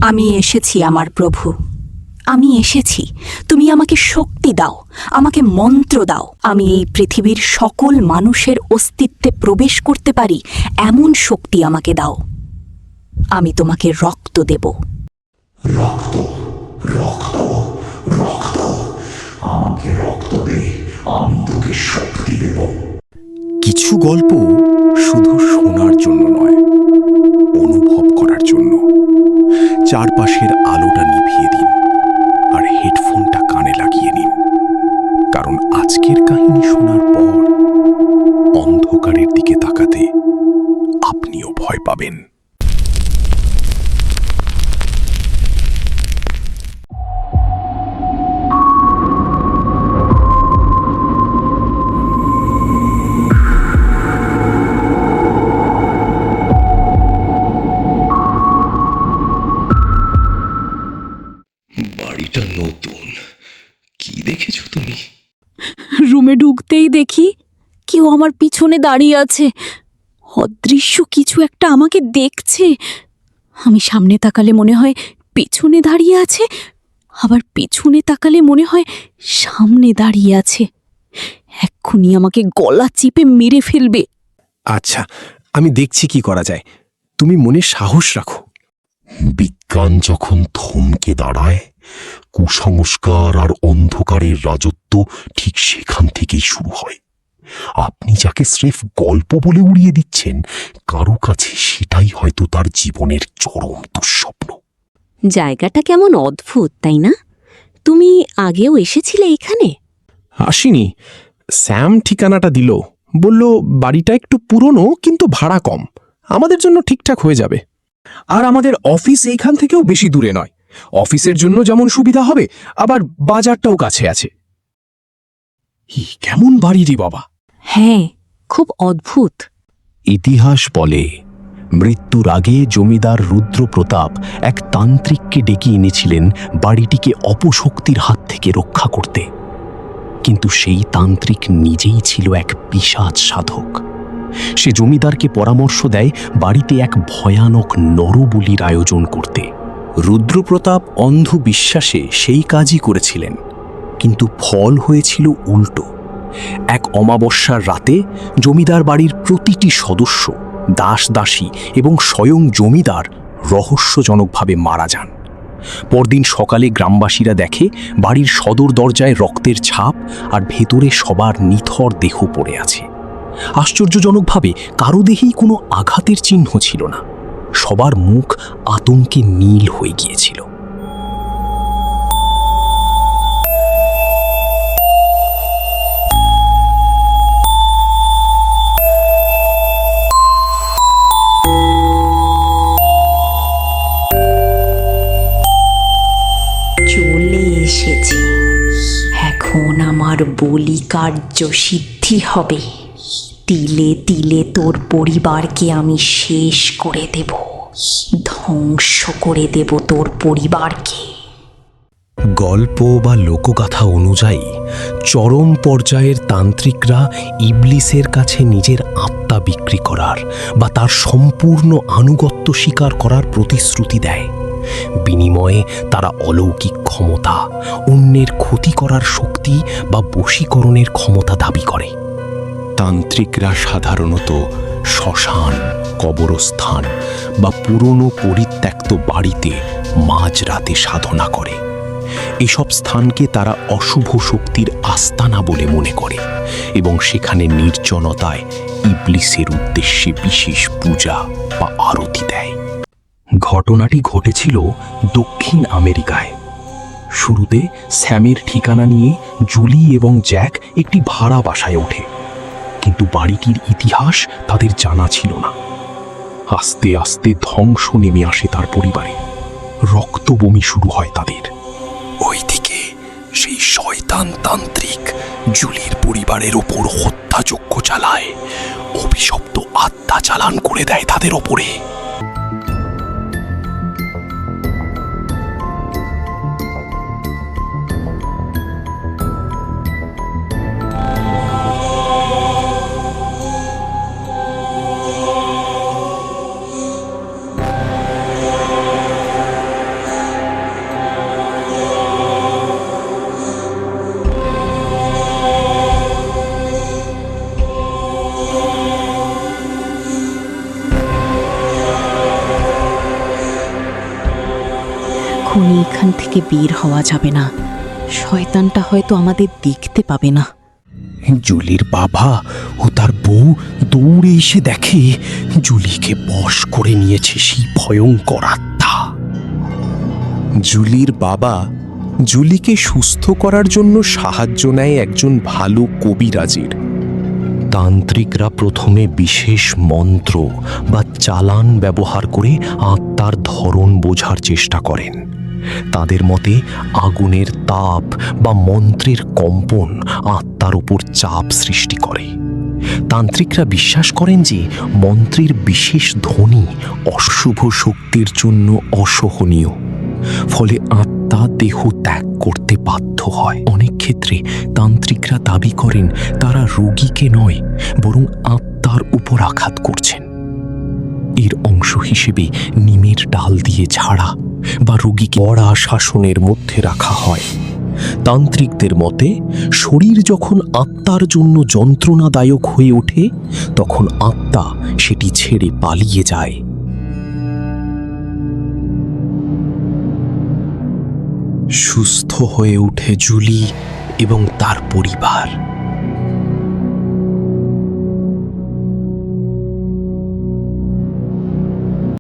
আমি এসেছি আমার প্রভু, আমি এসেছি। তুমি আমাকে শক্তি দাও, আমাকে মন্ত্র দাও। আমি এই পৃথিবীর সকল মানুষের অস্তিত্বে প্রবেশ করতে পারি এমন শক্তি আমাকে দাও। আমি তোমাকে রক্ত দেব। রক্ত, রক্ত, রক্ত, আমাকে রক্ত দে, আমি তোকে শক্তি দেব। কিছু গল্প শুধু শোনার জন্য নয়, অনুভব করার জন্য। চারপাশের আলোটা নিভিয়ে দিন আর হেডফোনটা কানে লাগিয়ে নিন, কারণ আজকের কাহিনী শোনার পর অন্ধকারের দিকে তাকাতে আপনিও ভয় পাবেন। বাড়িটা নতুন, কি দেখেছো তুমি? রুমে ঢুকতেই দেখি কেউ আমার পিছনে দাঁড়িয়ে আছে। অদৃশ্য কিছু একটা আমাকে দেখছে। আমি সামনে তাকালে মনে হয় পেছনে দাঁড়িয়ে আছে, আবার পেছনে তাকালে মনে হয় সামনে দাঁড়িয়ে আছে। এক্ষুনি আমাকে গলা চিপে মেরে ফেলবে। আচ্ছা, আমি দেখছি কি করা যায়। তুমি মনে সাহস রাখো। বিজ্ঞান যখন থমকে দাঁড়ায়, কুসংস্কার আর অন্ধকারের রাজত্ব ঠিক সেখান থেকেই শুরু হয়। আপনি যাকে স্রেফ গল্প বলে উড়িয়ে দিচ্ছেন, কারো কাছে সেটাই হয়তো তার জীবনের চরম দুঃস্বপ্ন। জায়গাটা কেমন অদ্ভুত, তাই না? তুমি আগেও এসেছিলে এখানে? আসিনি। স্যাম ঠিকানাটা দিল, বলল বাড়িটা একটু পুরনো কিন্তু ভাড়া কম, আমাদের জন্য ঠিকঠাক হয়ে যাবে। আর আমাদের অফিস এইখান থেকেও বেশি দূরে নয়। অফিসের জন্য যেমন সুবিধা হবে, আবার বাজারটাও কাছে আছে। কেমন বাড়ি রে বাবা! হ্যাঁ, খুব অদ্ভুত। ইতিহাস বলে মৃত্যুর আগে জমিদার রুদ্রপ্রতাপ এক তান্ত্রিককে ডেকে এনেছিলেন বাড়িটিকে অপশক্তির হাত থেকে রক্ষা করতে। কিন্তু সেই তান্ত্রিক নিজেই ছিল এক পিশাচ সাধক। সে জমিদারকে পরামর্শ দেয় বাড়িতে এক ভয়ানক নরবলির আয়োজন করতে। রুদ্রপ্রতাপ অন্ধবিশ্বাসে সেই কাজই করেছিলেন, কিন্তু ফল হয়েছিল উল্টো। এক অমাবস্যার রাতে জমিদার বাড়ির প্রতিটি সদস্য, দাস দাসী এবং স্বয়ং জমিদার রহস্যজনকভাবে মারা যান। পরদিন সকালে গ্রামবাসীরা দেখে বাড়ির সদর দরজায় রক্তের ছাপ আর ভেতরে সবার নিথর দেহ পড়ে আছে। আশ্চর্যজনকভাবে কারো দেহেই কোনো আঘাতের চিহ্ন ছিল না। সবার মুখ আতঙ্কে নীল হয়ে গিয়েছিল। চলে এসেছি, এখন আমার বলি কার্য সিদ্ধি হবে। তিলে তিলে তোর পরিবারকে আমি শেষ করে দেব, ধ্বংস করে দেব তোর পরিবারকে। গল্প বা লোকগাথা অনুযায়ী চরম পর্যায়ের তান্ত্রিকরা ইবলিসের কাছে নিজের আত্মা বিক্রি করার বা তার সম্পূর্ণ আনুগত্য স্বীকার করার প্রতিশ্রুতি দেয়। বিনিময়ে তারা অলৌকিক ক্ষমতা, অন্যের ক্ষতি করার শক্তি বা বশীকরণের ক্ষমতা দাবি করে। তান্ত্রিকরা সাধারণত শ্মশান, কবরস্থান বা পুরনো পরিত্যক্ত বাড়িতে মাঝরাতে সাধনা করে। এসব স্থানকে তারা অশুভ শক্তির আস্তানা বলে মনে করে এবং সেখানে নির্জনতায় ইবলিসের উদ্দেশ্যে বিশেষ পূজা বা আরতি দেয়। ঘটনাটি ঘটেছিল দক্ষিণ আমেরিকায়। শুরুতে স্যামের ঠিকানা নিয়ে জুলি এবং জ্যাক একটি ভাড়া বাসায় ওঠে, কিন্তু বাড়িটির ইতিহাস তাদের জানা ছিল না। আস্তে আস্তে ধ্বংস নেমে আসে তার পরিবারে। রক্তবমি শুরু হয় তাদের। ওইদিকে সেই শয়তান তান্ত্রিক জুলির পরিবারের ওপর হত্যাযজ্ঞ চালায়, অভিশপ্ত আত্মা চালান করে দেয় তাদের ওপরে। এক্ষুনি এখান থেকে বের হওয়া যাবে না, শয়তানটা হয়তো আমাদের দেখতে পাবে না। জুলির বাবা ও তার বউ দৌড়ে এসে দেখে জুলিকে বশ করে নিয়েছে সেই ভয়ঙ্কর আত্মা। জুলির বাবা জুলিকে সুস্থ করার জন্য সাহায্য নেয় একজন ভালো কবিরাজের। তান্ত্রিকরা প্রথমে বিশেষ মন্ত্র বা চালান ব্যবহার করে আত্মার ধরন বোঝার চেষ্টা করেন। তাদের মতে আগুনের তাপ বা মন্ত্রের কম্পন আত্মার উপর চাপ সৃষ্টি করে। তান্ত্রিকরা বিশ্বাস করেন যে মন্ত্রের বিশেষ ধ্বনি অশুভ শক্তির জন্য অসহনীয়, ফলে আত্মা দেহ ত্যাগ করতে বাধ্য হয়। অনেক ক্ষেত্রে তান্ত্রিকরা দাবি করেন তারা রোগীকে নয় বরং আত্মার উপর আঘাত করছেন। এর অংশ হিসেবে নিমের ডাল দিয়ে ঝাড়া বা রোগীকে কড়া শাসনের মধ্যে রাখা হয়। তান্ত্রিকদের মতে শরীর যখন আত্মার জন্য যন্ত্রণাদায়ক হয়ে ওঠে তখন আত্মা সেটি ছেড়ে পালিয়ে যায়। সুস্থ হয়ে ওঠে জুলি এবং তার পরিবার।